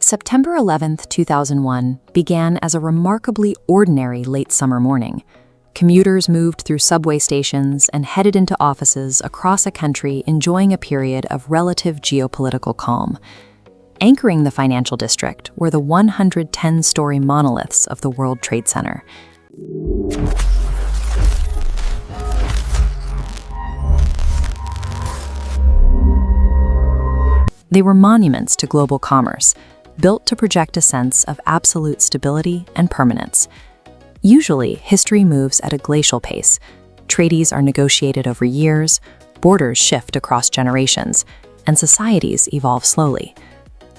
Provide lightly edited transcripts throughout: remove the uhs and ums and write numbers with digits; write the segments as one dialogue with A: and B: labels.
A: September 11th, 2001 began as a remarkably ordinary late summer morning. Commuters moved through subway stations and headed into offices across a country enjoying a period of relative geopolitical calm. Anchoring the financial district were the 110-story monoliths of the World Trade Center. They were monuments to global commerce, built to project a sense of absolute stability and permanence. Usually, history moves at a glacial pace. Treaties are negotiated over years, borders shift across generations, and societies evolve slowly.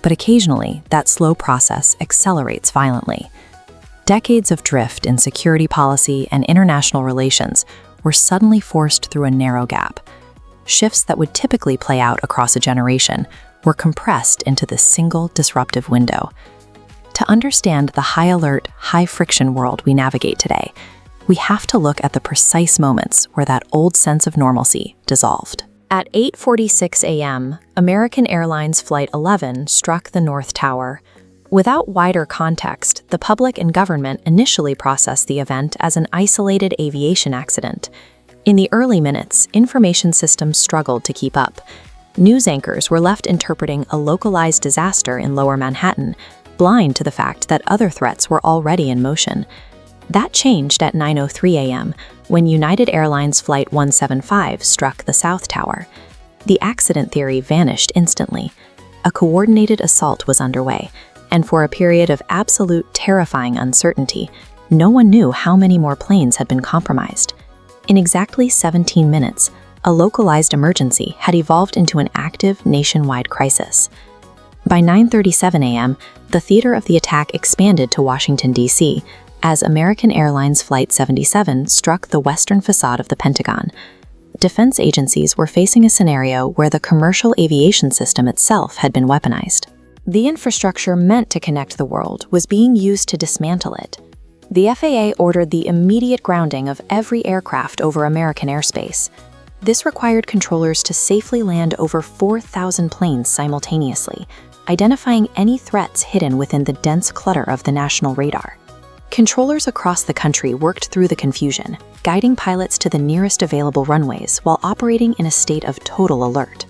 A: But occasionally, that slow process accelerates violently. Decades of drift in security policy and international relations were suddenly forced through a narrow gap. Shifts that would typically play out across a generation were compressed into this single disruptive window. To understand the high-alert, high-friction world we navigate today, we have to look at the precise moments where that old sense of normalcy dissolved. At 8:46 a.m., American Airlines Flight 11 struck the North Tower. Without wider context, the public and government initially processed the event as an isolated aviation accident. In the early minutes, information systems struggled to keep up. News anchors were left interpreting a localized disaster in Lower Manhattan, blind to the fact that other threats were already in motion. That changed at 9:03 a.m. when United Airlines Flight 175 struck the South Tower. The accident theory vanished instantly. A coordinated assault was underway, and for a period of absolute terrifying uncertainty, no one knew how many more planes had been compromised. In exactly 17 minutes, a localized emergency had evolved into an active nationwide crisis. By 9:37 a.m., the theater of the attack expanded to Washington, D.C., as American Airlines Flight 77 struck the western facade of the Pentagon. Defense agencies were facing a scenario where the commercial aviation system itself had been weaponized. The infrastructure meant to connect the world was being used to dismantle it. The FAA ordered the immediate grounding of every aircraft over American airspace. This required controllers to safely land over 4,000 planes simultaneously, identifying any threats hidden within the dense clutter of the national radar. Controllers across the country worked through the confusion, guiding pilots to the nearest available runways while operating in a state of total alert.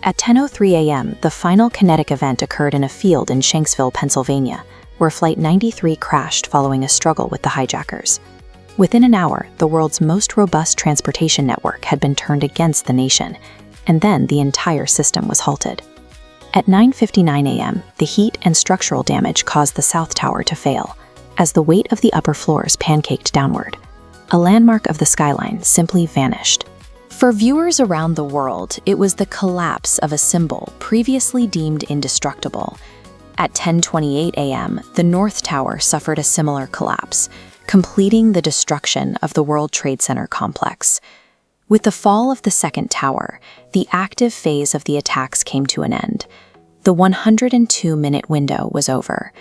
A: At 10:03 a.m., the final kinetic event occurred in a field in Shanksville, Pennsylvania, where Flight 93 crashed following a struggle with the hijackers. Within an hour, the world's most robust transportation network had been turned against the nation, and then the entire system was halted. At 9:59 a.m., the heat and structural damage caused the South Tower to fail, as the weight of the upper floors pancaked downward. A landmark of the skyline simply vanished. For viewers around the world, it was the collapse of a symbol previously deemed indestructible. At 10:28 a.m., the North Tower suffered a similar collapse, completing the destruction of the World Trade Center complex. With the fall of the second tower, the active phase of the attacks came to an end. The 102-minute window was over.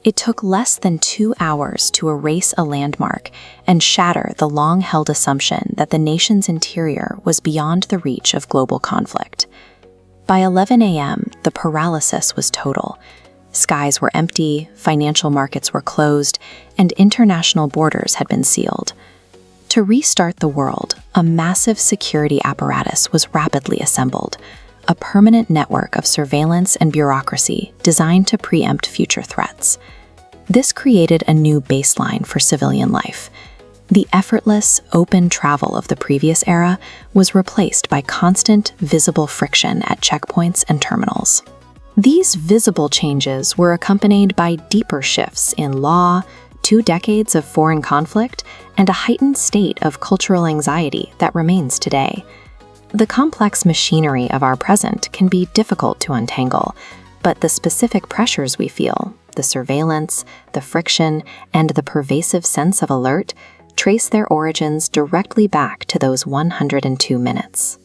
A: It took less than 2 hours to erase a landmark and shatter the long-held assumption that the nation's interior was beyond the reach of global conflict. By 11 a.m., the paralysis was total. Skies were empty, financial markets were closed, and international borders had been sealed. To restart the world, a massive security apparatus was rapidly assembled, a permanent network of surveillance and bureaucracy designed to preempt future threats. This created a new baseline for civilian life. The effortless, open travel of the previous era was replaced by constant, visible friction at checkpoints and terminals. These visible changes were accompanied by deeper shifts in law, 2 decades of foreign conflict, and a heightened state of cultural anxiety that remains today. The complex machinery of our present can be difficult to untangle, but the specific pressures we feel, the surveillance, the friction, and the pervasive sense of alert, trace their origins directly back to those 102 minutes.